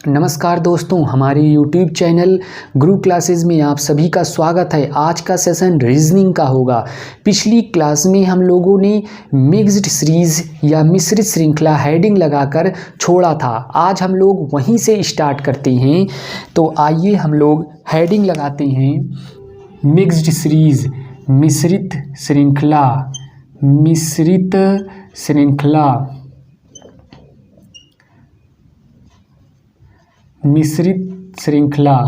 नमस्कार दोस्तों, हमारे YouTube चैनल गुरु क्लासेस में आप सभी का स्वागत है। आज का सेशन रीजनिंग का होगा। पिछली क्लास में हम लोगों ने मिक्स्ड सीरीज या मिश्रित श्रृंखला हेडिंग लगाकर छोड़ा था। आज हम लोग वहीं से स्टार्ट करते हैं। तो आइए हम लोग हेडिंग लगाते हैं, मिक्स्ड सीरीज, मिश्रित श्रृंखला, मिश्रित श्रृंखला, मिश्रित श्रृंखला।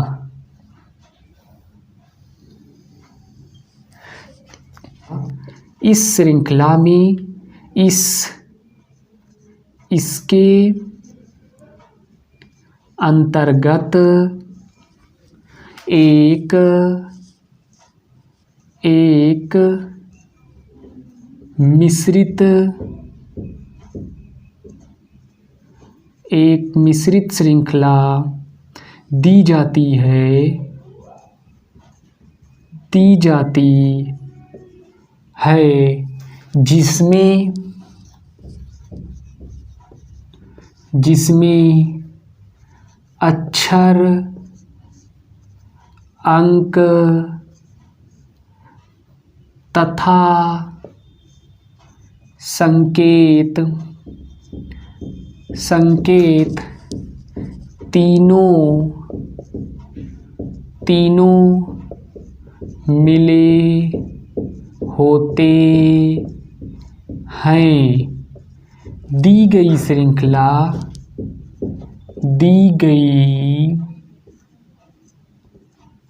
इस श्रृंखला में इसके अंतर्गत एक मिश्रित श्रृंखला दी जाती है जिसमें अक्षर, अंक तथा संकेत तीनों मिले होते हैं। दी गई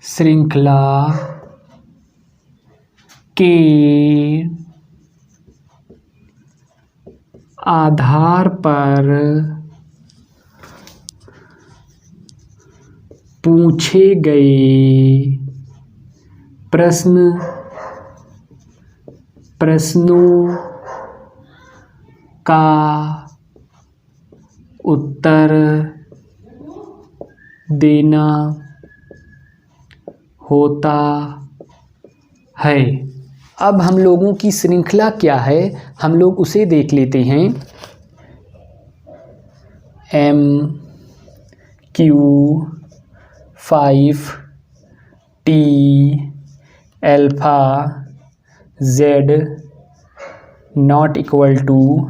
श्रृंखला के आधार पर पूछे गए प्रश्नों का उत्तर देना होता है। अब हम लोगों की श्रृंखला क्या है, हम लोग उसे देख लेते हैं। MQ5 T alpha Z not equal to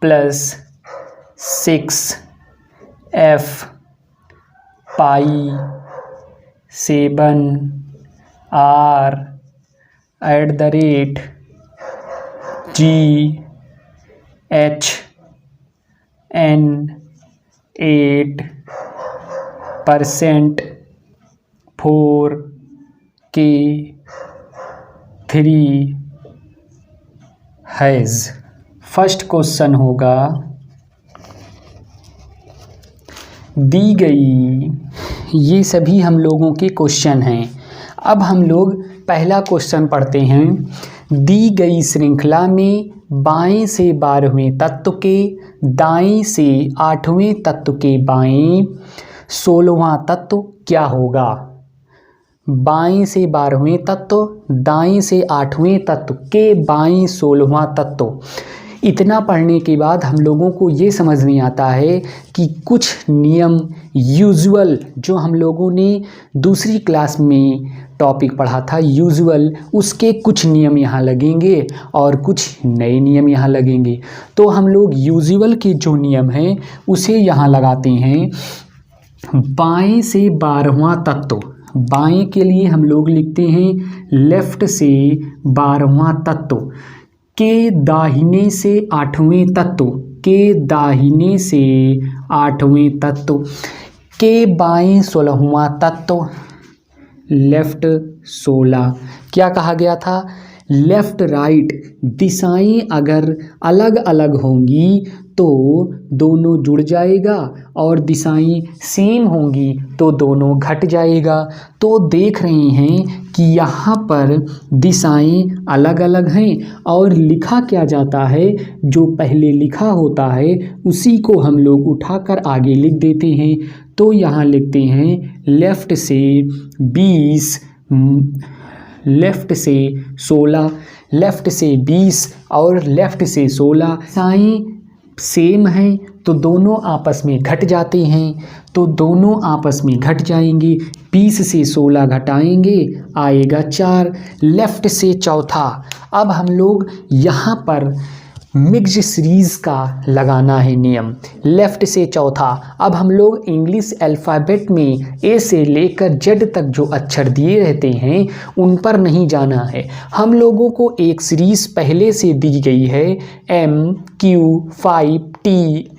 +6F pi 7R GHN8% 4K3 has. First question होगा, दी गई, ये सभी हम लोगों के क्वेश्चन हैं। अब हम लोग पहला क्वेश्चन पढ़ते हैं। दी गई श्रृंखला में बाएं से 12वें तत्व के, दाएं से 8वें तत्व के बाएं 16वां तत्व क्या होगा? बाएं से 12वें तत्व, दाएं से 8वें तत्व के बाएं 16वां तत्व। इतना पढ़ने के बाद हम लोगों को ये समझ में आता है कि कुछ नियम यूजुअल, जो हम लोगों ने दूसरी क्लास में टॉपिक पढ़ा था यूजुअल, उसके कुछ नियम यहाँ लगेंगे और कुछ नए नियम यहाँ लगेंगे। तो हम लोग यूजुअल के जो नियम हैं उसे यहाँ लगाते हैं। बाएं से 12वां तत्व, बाएं के लिए हम लोग लिखते हैं लेफ्ट से 12वां तत्व, के दाहिने से 8वें तत्व, के दाहिने से 8वें तत्व, के बाएं 16वां तत्व, लेफ्ट 16। क्या कहा गया था? लेफ्ट राइट दिशाएं अगर अलग अलग होंगी तो दोनों जुड़ जाएगा और दिशाएं सेम होंगी तो दोनों घट जाएगा। तो देख रहे हैं कि यहाँ पर दिशाएं अलग अलग हैं और लिखा क्या जाता है, जो पहले लिखा होता है उसी को हम लोग उठाकर आगे लिख देते हैं। तो यहाँ लिखते हैं लेफ्ट से 20, लेफ्ट से 16, लेफ्ट से 20 और लेफ्ट से 16। दिशाएं सेम हैं तो दोनों आपस में घट जाते हैं, तो दोनों आपस में घट जाएंगे। 20 से 16 घटाएंगे आएगा 4। लेफ्ट से चौथा। अब हम लोग यहाँ पर मिक्स्ड सीरीज़ का लगाना है नियम। लेफ़्ट से चौथा। अब हम लोग इंग्लिश अल्फ़ाबेट में ए से लेकर जेड तक जो अक्षर दिए रहते हैं उन पर नहीं जाना है। हम लोगों को एक सीरीज़ पहले से दी गई है। M Q 5 T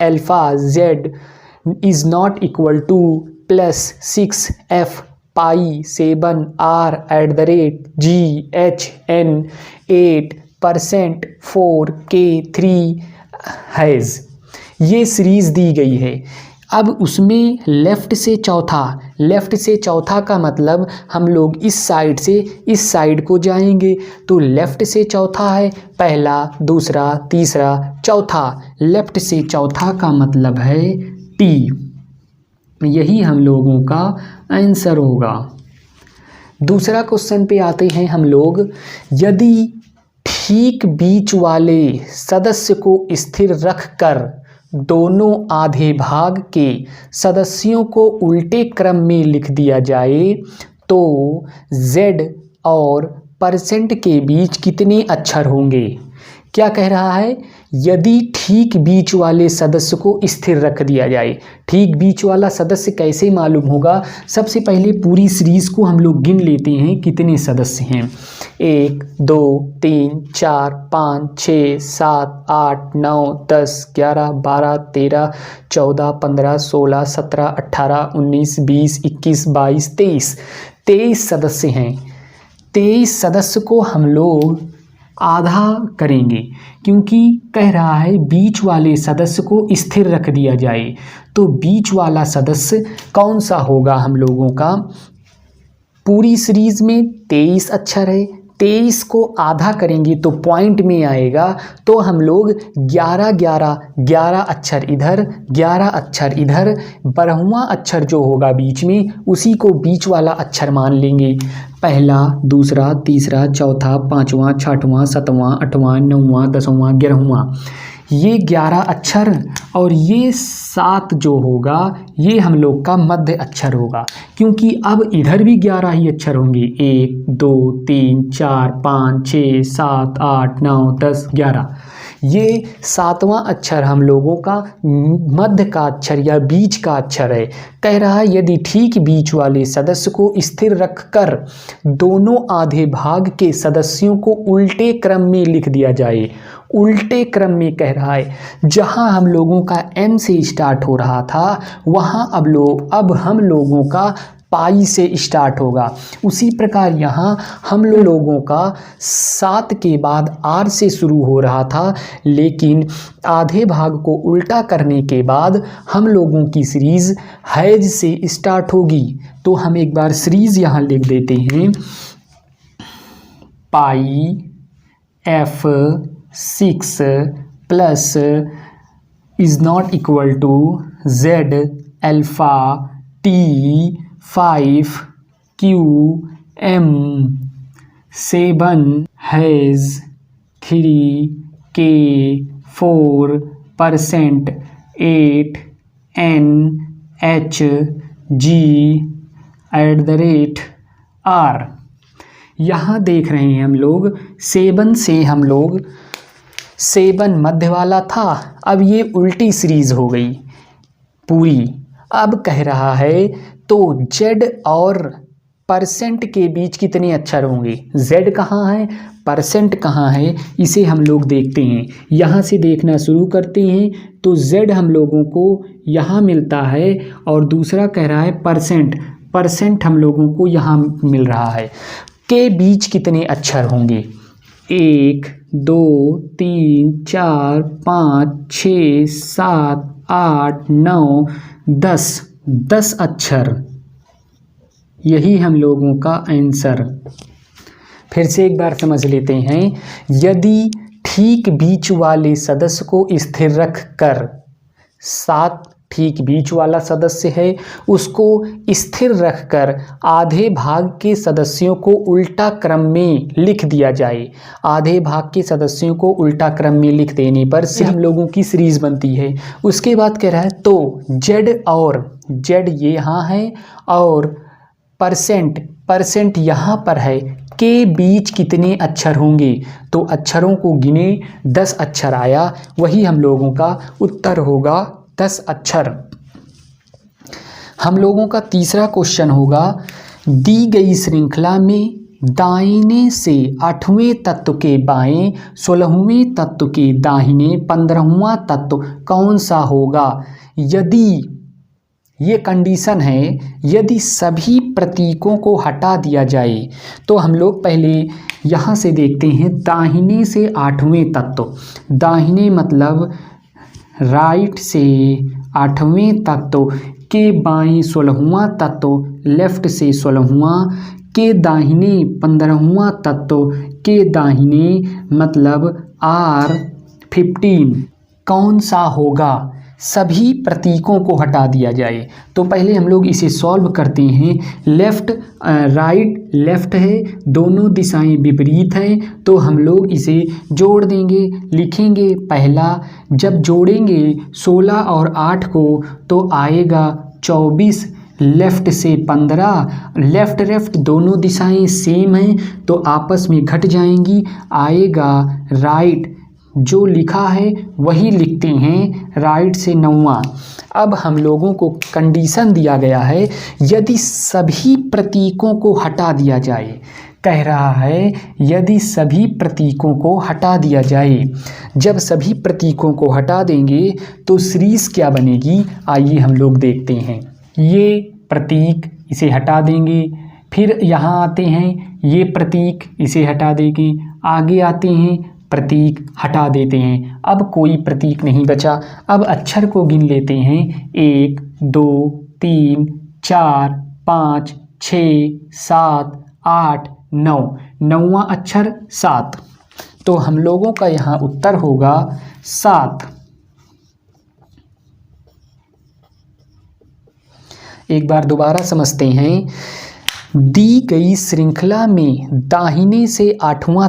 alpha Z is not equal to +6 F pi 7 R @ G H N 8% 4 K 3 has, ये सीरीज़ दी गई है। अब उसमें लेफ़्ट से चौथा का मतलब हम लोग इस साइड से इस साइड को जाएंगे, तो लेफ़्ट से चौथा है, पहला, दूसरा, तीसरा, चौथा। लेफ़्ट से चौथा का मतलब है T। यही हम लोगों का आंसर होगा। दूसरा क्वेश्चन पे आते हैं हम लोग। यदि ठीक बीच वाले सदस्य को स्थिर रखकर दोनों आधे भाग के सदस्यों को उल्टे क्रम में लिख दिया जाए तो Z और % के बीच कितने अक्षर होंगे? क्या कह रहा है? यदि ठीक बीच वाले सदस्य को स्थिर रख दिया जाए। ठीक बीच वाला सदस्य कैसे मालूम होगा? सबसे पहले पूरी सीरीज़ को हम लोग गिन लेते हैं कितने सदस्य हैं। 1 2 3 4 5 6 7 8 9 10 11 12 13 14 15 16 17 18 19 20 21 22 23 सदस्य हैं। 23 सदस्य को हम लोग आधा करेंगे क्योंकि कह रहा है बीच वाले सदस्य को स्थिर रख दिया जाए। तो बीच वाला सदस्य कौन सा होगा हम लोगों का? पूरी सीरीज़ में 23 अक्षर है, 23 को आधा करेंगे तो पॉइंट में आएगा। तो हम लोग 11 अक्षर इधर, 11 अक्षर इधर, 12वां अक्षर जो होगा बीच में उसी को बीच वाला अक्षर मान लेंगे। पहला, दूसरा, तीसरा, चौथा, 5वां, 6वां, 7वां, 8वां, 9वां, 10वां, 11वां, ये 11 अक्षर और ये 7 जो होगा ये हम लोग का मध्य अक्षर होगा, क्योंकि अब इधर भी 11 ही अक्षर होंगे। 1 2 3 4 5 6 7 8 9 10 11। ये 7वां अक्षर हम लोगों का मध्य का अक्षर या बीच का अक्षर है। कह रहा है यदि ठीक बीच वाले सदस्य को स्थिर रखकर दोनों आधे भाग के सदस्यों को उल्टे क्रम में लिख दिया जाए। उल्टे क्रम में कह रहा है, जहां हम लोगों का M से स्टार्ट हो रहा था वहां अब हम लोगों का पाई से स्टार्ट होगा। उसी प्रकार यहाँ हम लोगों का 7 के बाद R से शुरू हो रहा था, लेकिन आधे भाग को उल्टा करने के बाद हम लोगों की सीरीज़ हैज से स्टार्ट होगी। तो हम एक बार सीरीज़ यहाँ लिख देते हैं। Pi F6 plus is not equal to Z alpha T 5 Q M 7 has 3 K 4% 8 N H G @R। यहाँ देख रहे हैं हम लोग 7 से हम लोग 7 मध्य वाला था, अब ये उल्टी सीरीज़ हो गई पूरी। अब कह रहा है तो Z और % के बीच कितने अक्षर होंगे? Z कहाँ है, % कहाँ है, इसे हम लोग देखते हैं। यहाँ से देखना शुरू करते हैं तो Z हम लोगों को यहाँ मिलता है और दूसरा कह रहा है % हम लोगों को यहाँ मिल रहा है। के बीच कितने अक्षर होंगे? 1 2 3 4 5 6 7 8 9 10 अक्षर, यही हम लोगों का आंसर। फिर से एक बार समझ लेते हैं। यदि ठीक बीच वाले सदस्य को स्थिर रख कर ठीक बीच वाला सदस्य है उसको स्थिर रखकर आधे भाग के सदस्यों को उल्टा क्रम में लिख दिया जाए। आधे भाग के सदस्यों को उल्टा क्रम में लिख देने पर से हम लोगों की सीरीज बनती है। उसके बाद कह रहा है तो जेड ये यहाँ है और परसेंट यहाँ पर है के बीच कितने अक्षर होंगे, तो अक्षरों को गिने 10 अक्षर आया, वही हम लोगों का उत्तर होगा 10 अक्षर। हम लोगों का तीसरा क्वेश्चन होगा दी गई श्रृंखला में दाहिने से 8वें तत्व के बाएं 16वें तत्व के दाहिने 15वां तत्व कौन सा होगा। यदि ये कंडीशन है, यदि सभी प्रतीकों को हटा दिया जाए तो हम लोग पहले यहाँ से देखते हैं दाहिने से 8वें तत्व। दाहिने मतलब राइट से 8वें तत्व के बाएं 16वां तत्व, लेफ्ट से 16वां के दाहिने 15वां तत्व के दाहिने मतलब R15 कौन सा होगा। सभी प्रतीकों को हटा दिया जाए तो पहले हम लोग इसे सॉल्व करते हैं। लेफ्ट राइट लेफ्ट है, दोनों दिशाएं विपरीत हैं तो हम लोग इसे जोड़ देंगे। लिखेंगे पहला, जब जोड़ेंगे 16 और 8 को तो आएगा 24, लेफ्ट से 15, लेफ्ट दोनों दिशाएं सेम हैं तो आपस में घट जाएंगी, आएगा राइट। जो लिखा है वही लिखते हैं, राइट से 9वां। अब हम लोगों को कंडीशन दिया गया है यदि सभी प्रतीकों को हटा दिया जाए, कह रहा है यदि सभी प्रतीकों को हटा दिया जाए। जब सभी प्रतीकों को हटा देंगे तो सीरीज क्या बनेगी, आइए हम लोग देखते हैं। ये प्रतीक इसे हटा देंगे, फिर यहाँ आते हैं ये प्रतीक इसे हटा देंगे, आगे आते हैं प्रतीक हटा देते हैं। अब कोई प्रतीक नहीं बचा। अब अक्षर को गिन लेते हैं 1 2 3 4 5 6 7 8 9, 9वां अक्षर 7, तो हम लोगों का यहाँ उत्तर होगा 7। एक बार दोबारा समझते हैं। दी गई श्रृंखला में दाहिने से 8वां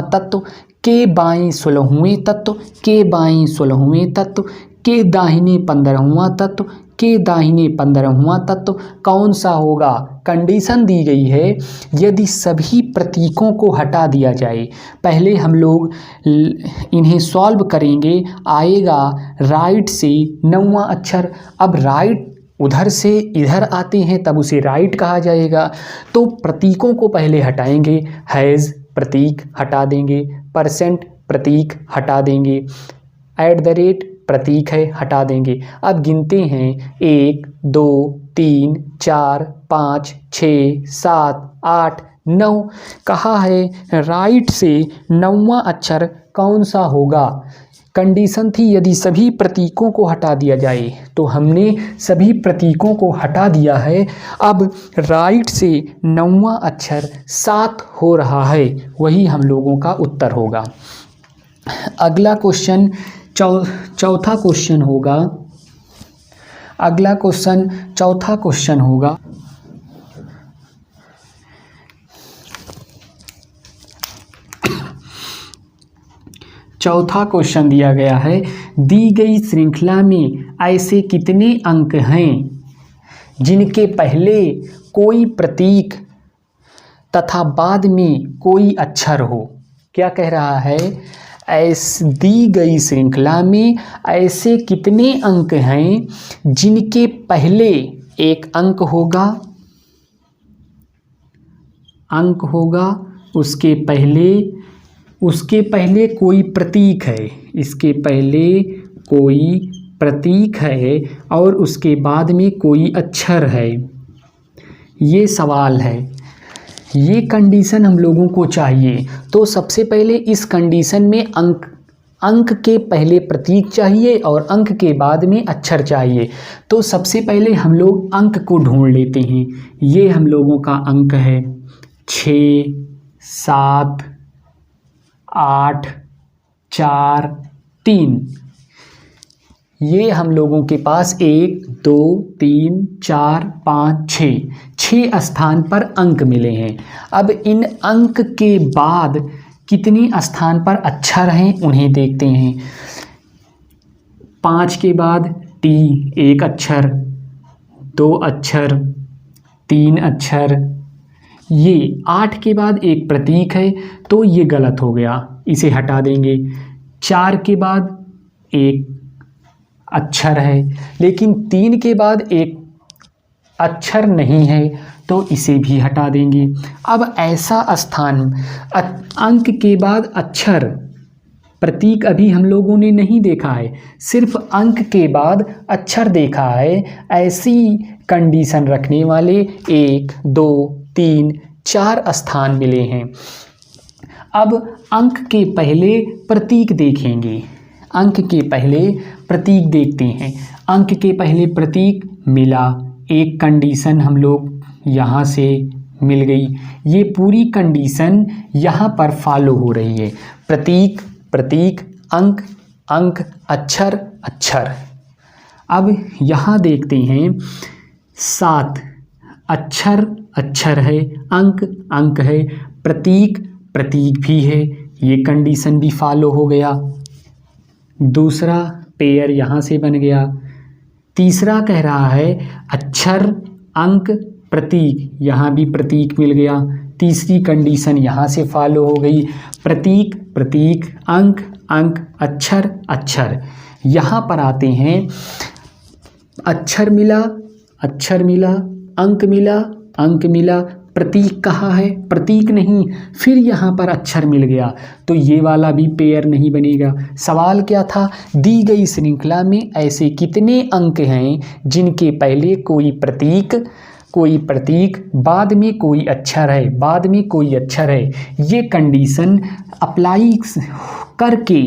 तत्व के बाएं 16वें तत्व के बाएं 16वें तत्व के दाहिने 15वां तत्व के दाहिने 15वां तत्व कौन सा होगा। कंडीशन दी गई है यदि सभी प्रतीकों को हटा दिया जाए। पहले हम लोग इन्हें सॉल्व करेंगे, आएगा राइट से 9वां अक्षर। अब राइट उधर से इधर आते हैं तब उसे राइट कहा जाएगा, तो प्रतीकों को पहले हटाएंगे। हैज़ प्रतीक हटा देंगे, परसेंट प्रतीक हटा देंगे, @ प्रतीक है हटा देंगे। अब गिनते हैं 1 2 3 4 5 6 7 8 9, कहा है राइट से 9वां अक्षर कौन सा होगा। कंडीशन थी यदि सभी प्रतीकों को हटा दिया जाए, तो हमने सभी प्रतीकों को हटा दिया है। अब राइट से 9वां अक्षर 7 हो रहा है, वही हम लोगों का उत्तर होगा। अगला क्वेश्चन चौथा क्वेश्चन होगा। अगला क्वेश्चन चौथा क्वेश्चन होगा। चौथा क्वेश्चन दिया गया है दी गई श्रृंखला में ऐसे कितने अंक हैं जिनके पहले कोई प्रतीक तथा बाद में कोई अक्षर हो। क्या कह रहा है, दी गई श्रृंखला में ऐसे कितने अंक हैं जिनके पहले एक अंक होगा, उसके पहले कोई प्रतीक है, इसके पहले कोई प्रतीक है और उसके बाद में कोई अक्षर है। ये सवाल है, ये कंडीशन हम लोगों को चाहिए। तो सबसे पहले इस कंडीशन में अंक के पहले प्रतीक चाहिए और अंक के बाद में अक्षर चाहिए। तो सबसे पहले हम लोग अंक को ढूंढ लेते हैं। ये हम लोगों का अंक है 6 7 8 4 3। ये हम लोगों के पास 1 2 3 4 5 6 स्थान पर अंक मिले हैं। अब इन अंक के बाद कितने स्थान पर अक्षर हैं उन्हें देखते हैं। 5 के बाद टी 1 अक्षर, 2 अक्षर, 3 अक्षर। ये 8 के बाद एक प्रतीक है तो ये गलत हो गया, इसे हटा देंगे। 4 के बाद एक अक्षर है, लेकिन 3 के बाद एक अक्षर नहीं है तो इसे भी हटा देंगे। अब ऐसा स्थान अंक के बाद अक्षर प्रतीक अभी हम लोगों ने नहीं देखा है, सिर्फ अंक के बाद अक्षर देखा है। ऐसी कंडीशन रखने वाले 1 2 3 4 स्थान मिले हैं। अब अंक के पहले प्रतीक देखेंगे। अंक के पहले प्रतीक देखते हैं। अंक के पहले प्रतीक मिला, एक कंडीशन हम लोग यहाँ से मिल गई। ये पूरी कंडीशन यहाँ पर फॉलो हो रही है। प्रतीक प्रतीक, अंक अंक, अक्षर अक्षर। अब यहाँ देखते हैं 7 अक्षर अक्षर है, अंक अंक है, प्रतीक प्रतीक भी है। ये कंडीशन भी फॉलो हो गया। दूसरा पेयर यहाँ से बन गया। तीसरा कह रहा है अक्षर अंक प्रतीक, यहाँ भी प्रतीक मिल गया। तीसरी कंडीशन यहाँ से फॉलो हो गई। प्रतीक प्रतीक, अंक अंक, अक्षर अक्षर। यहाँ पर आते हैं, अक्षर मिला अक्षर मिला, अंक मिला अंक मिला, प्रतीक कहाँ है? प्रतीक नहीं। फिर यहाँ पर अक्षर मिल गया तो ये वाला भी पेयर नहीं बनेगा। सवाल क्या था? दी गई श्रृंखला में ऐसे कितने अंक हैं जिनके पहले कोई प्रतीक बाद में कोई अक्षर है, बाद में कोई अक्षर है। ये कंडीशन अप्लाई करके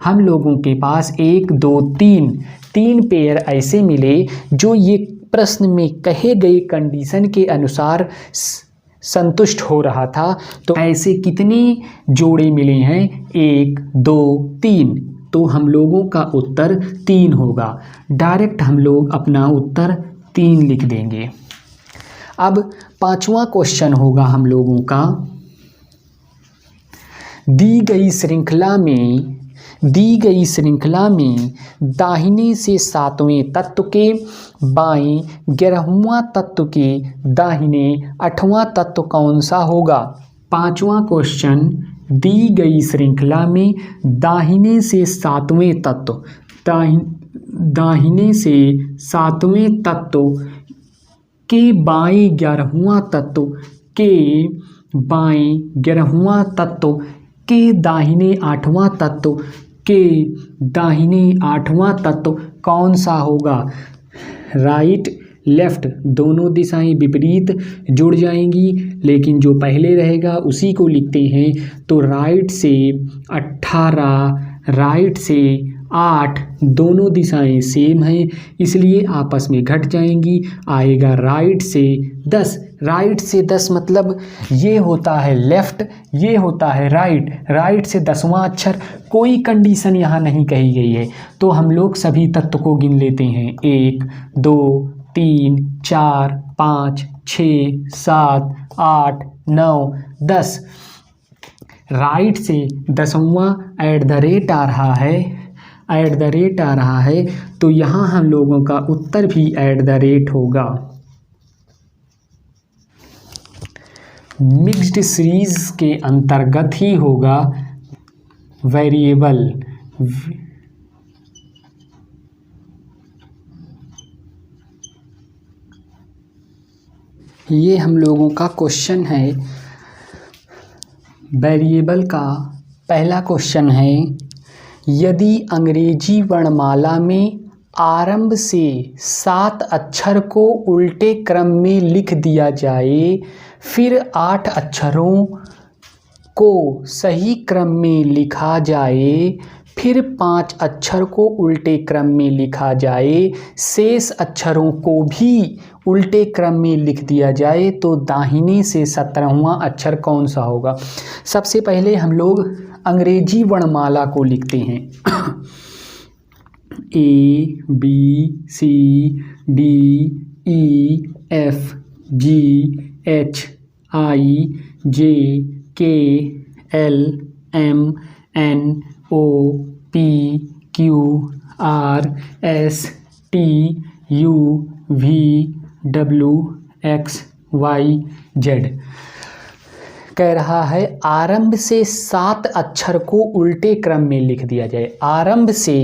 हम लोगों के पास 1 2 3 पेयर ऐसे मिले जो ये प्रश्न में कहे गए कंडीशन के अनुसार संतुष्ट हो रहा था। तो ऐसे कितने जोड़े मिले हैं? 1 2 3। तो हम लोगों का उत्तर 3 होगा। डायरेक्ट हम लोग अपना उत्तर 3 लिख देंगे। अब 5वां क्वेश्चन होगा हम लोगों का, दी गई श्रृंखला में दाहिने से 7वें तत्व के बाएं 11वां तत्व के दाहिने 8वां तत्व कौन सा होगा? 5वां क्वेश्चन, दी गई श्रृंखला में दाहिने से 7वें तत्व, दाहिने से 7वें तत्व के बाएं 11वां तत्व के बाएं 11वां तत्व के दाहिने 8वां तत्व के दाहिने 8वां तत्व कौन सा होगा? राइट लेफ्ट दोनों दिशाएं विपरीत जुड़ जाएंगी, लेकिन जो पहले रहेगा उसी को लिखते हैं। तो राइट से 18, राइट से 8 दोनों दिशाएं सेम हैं, इसलिए आपस में घट जाएंगी। आएगा राइट से 10। राइट से 10 मतलब ये होता है लेफ्ट, ये होता है राइट। राइट से 10वां अक्षर, कोई कंडीशन यहाँ नहीं कही गई है। तो हम लोग सभी तत्व को गिन लेते हैं। 1 2 3 4 5 6 7 8 9 10। राइट से 10वां @ आ रहा है, @ आ रहा है, तो यहाँ हम लोगों का उत्तर भी @ होगा। मिक्स्ड सीरीज के अंतर्गत ही होगा वेरिएबल। ये हम लोगों का क्वेश्चन है। वेरिएबल का पहला क्वेश्चन है, यदि अंग्रेजी वर्णमाला में आरंभ से 7 अक्षर को उल्टे क्रम में लिख दिया जाए, फिर 8 अक्षरों को सही क्रम में लिखा जाए, फिर 5 अक्षर को उल्टे क्रम में लिखा जाए, शेष अक्षरों को भी उल्टे क्रम में लिख दिया जाए, तो दाहिने से 17वां अक्षर कौन सा होगा? सबसे पहले हम लोग अंग्रेजी वर्णमाला को लिखते हैं। A B C D E F G H I J K L M N O P Q R S T U V W X Y Z। कह रहा है आरंभ से 7 अक्षर को उल्टे क्रम में लिख दिया जाए। आरंभ से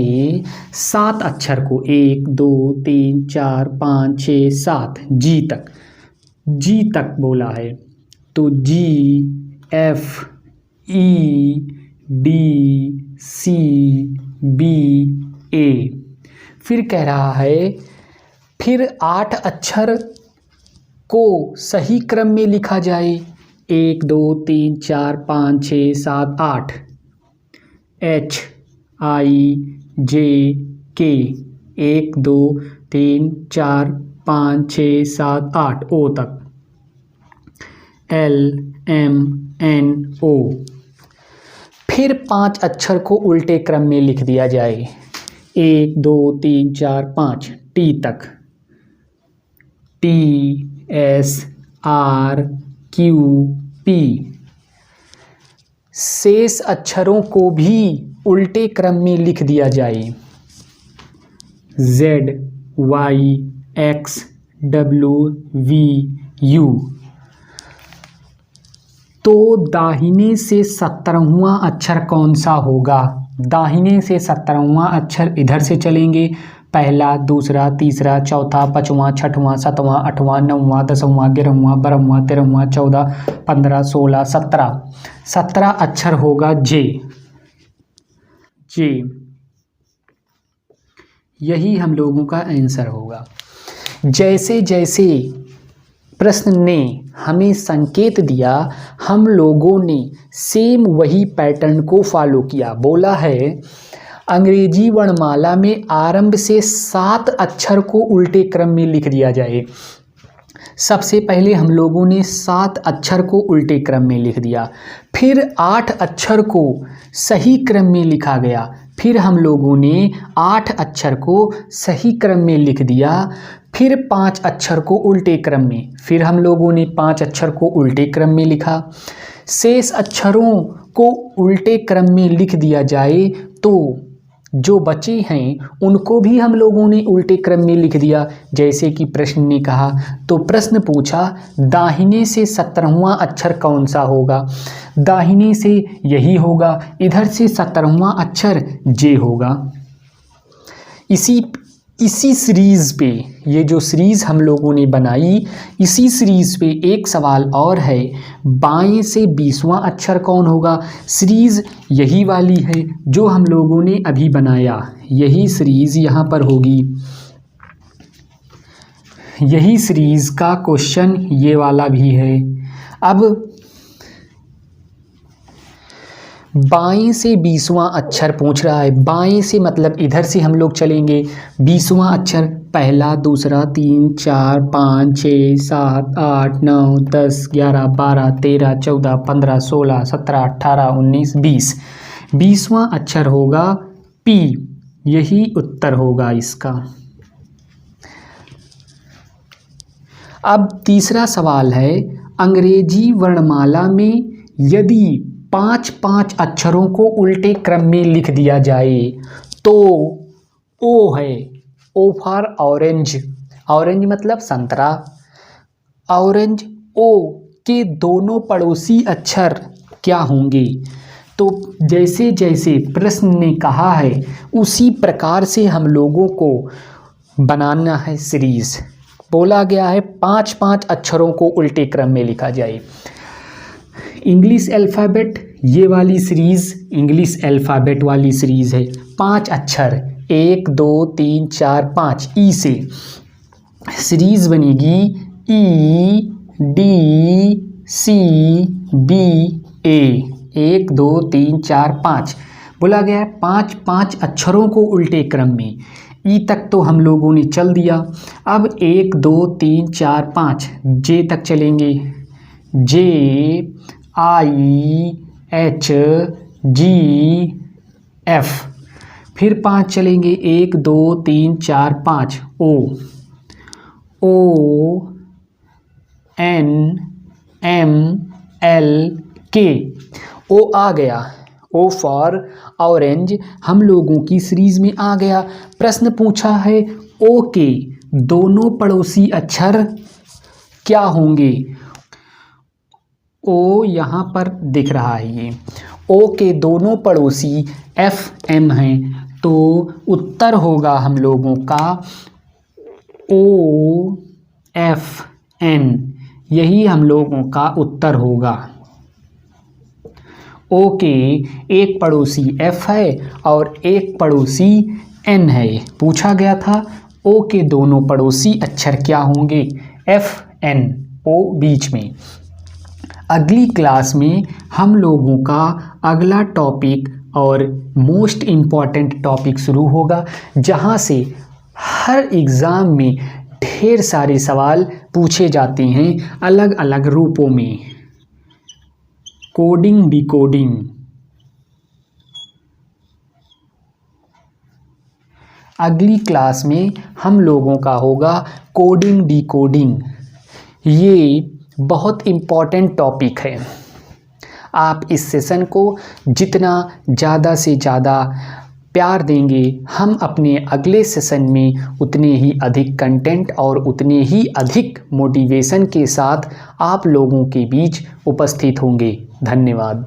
7 अक्षर को 1 2 3 4 5 6 7 जी तक बोला है, तो G F E D C B A। फिर कह रहा है फिर 8 अक्षर को सही क्रम में लिखा जाए। 1 2 3 4 5 6 7 8 H I J K 1 2 3 4 5 6 7 8 O तक L M N O। फिर 5 अक्षर को उल्टे क्रम में लिख दिया जाए। 1 2 3 4 5 T तक T S R Q P। शेष अक्षरों को भी उल्टे क्रम में लिख दिया जाए। Z Y X W V U। तो दाहिने से 17वां अक्षर कौन सा होगा? दाहिने से 17वां अक्षर इधर से चलेंगे। पहला, दूसरा, तीसरा, चौथा, 5वां, 6वां, 7वां, 8वां, 9वां, 10वां, 11वां, 12वां, 13वां, 14, 15, 16, 17। 17 अक्षर होगा जे। यही हम लोगों का आंसर होगा। जैसे जैसे प्रश्न ने हमें संकेत दिया, हम लोगों ने सेम वही पैटर्न को फॉलो किया। बोला है अंग्रेजी वर्णमाला में आरंभ से 7 अक्षर को उल्टे क्रम में लिख दिया जाए। सबसे पहले हम लोगों ने 7 अक्षर को उल्टे क्रम में लिख दिया, फिर 8 अक्षर को सही क्रम में लिखा गया, फिर हम लोगों ने 8 अक्षर को सही क्रम में लिख दिया, फिर 5 अक्षर को उल्टे क्रम में, फिर हम लोगों ने 5 अक्षर को उल्टे क्रम में लिखा। शेष अक्षरों को उल्टे क्रम में लिख दिया जाए तो जो बचे हैं उनको भी हम लोगों ने उल्टे क्रम में लिख दिया, जैसे कि प्रश्न ने कहा। तो प्रश्न पूछा दाहिने से 17वां अक्षर कौन सा होगा? दाहिने से यही होगा, इधर से 17वां अक्षर जे होगा। इसी सीरीज़ पे, ये जो सीरीज़ हम लोगों ने बनाई, इसी सीरीज़ पे एक सवाल और है, बाएं से 20वां अक्षर कौन होगा? सीरीज़ यही वाली है जो हम लोगों ने अभी बनाया, यही सीरीज़ यहाँ पर होगी। यही सीरीज़ का क्वेश्चन ये वाला भी है। अब बाएं से 20वां अक्षर पूछ रहा है। बाएं से मतलब इधर से हम लोग चलेंगे। 20वां अक्षर पहला, दूसरा, 3 4 5 6 7 8 9 10 11 12 13 14 15 16 17 18 19 20। 20वां अक्षर होगा पी, यही उत्तर होगा इसका। अब तीसरा सवाल है, अंग्रेजी वर्णमाला में यदि 5-5 अक्षरों को उल्टे क्रम में लिख दिया जाए तो ओ है, ओ फॉर ऑरेंज। ऑरेंज मतलब संतरा। ऑरेंज ओ के दोनों पड़ोसी अक्षर क्या होंगे? तो जैसे जैसे प्रश्न ने कहा है उसी प्रकार से हम लोगों को बनाना है सीरीज़। बोला गया है 5-5 अक्षरों को उल्टे क्रम में लिखा जाए। इंग्लिश अल्फ़ाबेट, ये वाली सीरीज़ इंग्लिश अल्फ़ाबेट वाली सीरीज़ है। 5 अक्षर 1 2 3 4 5 ई से सीरीज़ बनेगी ई डी सी बी ए। 1 2 3 4 5 बोला गया है 5-5 अक्षरों को उल्टे क्रम में। ई तक तो हम लोगों ने चल दिया। अब 1 2 3 4 5 जे तक चलेंगे। जे आई एच जी एफ। फिर 5 चलेंगे, 1 2 3 4 5। ओ, O N M L K। ओ आ गया, ओ फॉर ऑरेंज हम लोगों की सीरीज में आ गया। प्रश्न पूछा है ओ के दोनों पड़ोसी अक्षर क्या होंगे। ओ यहाँ पर दिख रहा है, ये ओ के दोनों पड़ोसी एफ एम हैं, तो उत्तर होगा हम लोगों का ओ एफ एन, यही हम लोगों का उत्तर होगा। ओ के एक पड़ोसी एफ है और एक पड़ोसी एन है। पूछा गया था ओ के दोनों पड़ोसी अक्षर क्या होंगे, एफ एन, ओ बीच में। अगली क्लास में हम लोगों का अगला टॉपिक और मोस्ट इम्पॉर्टेंट टॉपिक शुरू होगा, जहां से हर एग्ज़ाम में ढेर सारे सवाल पूछे जाते हैं अलग अलग रूपों में। Coding decoding. अगली क्लास में हम लोगों का होगा कोडिंग डिकोडिंग। ये बहुत इम्पॉर्टेंट टॉपिक है। आप इस सेशन को जितना ज़्यादा से ज़्यादा प्यार देंगे, हम अपने अगले सेशन में उतने ही अधिक कंटेंट और उतने ही अधिक मोटिवेशन के साथ आप लोगों के बीच उपस्थित होंगे। धन्यवाद।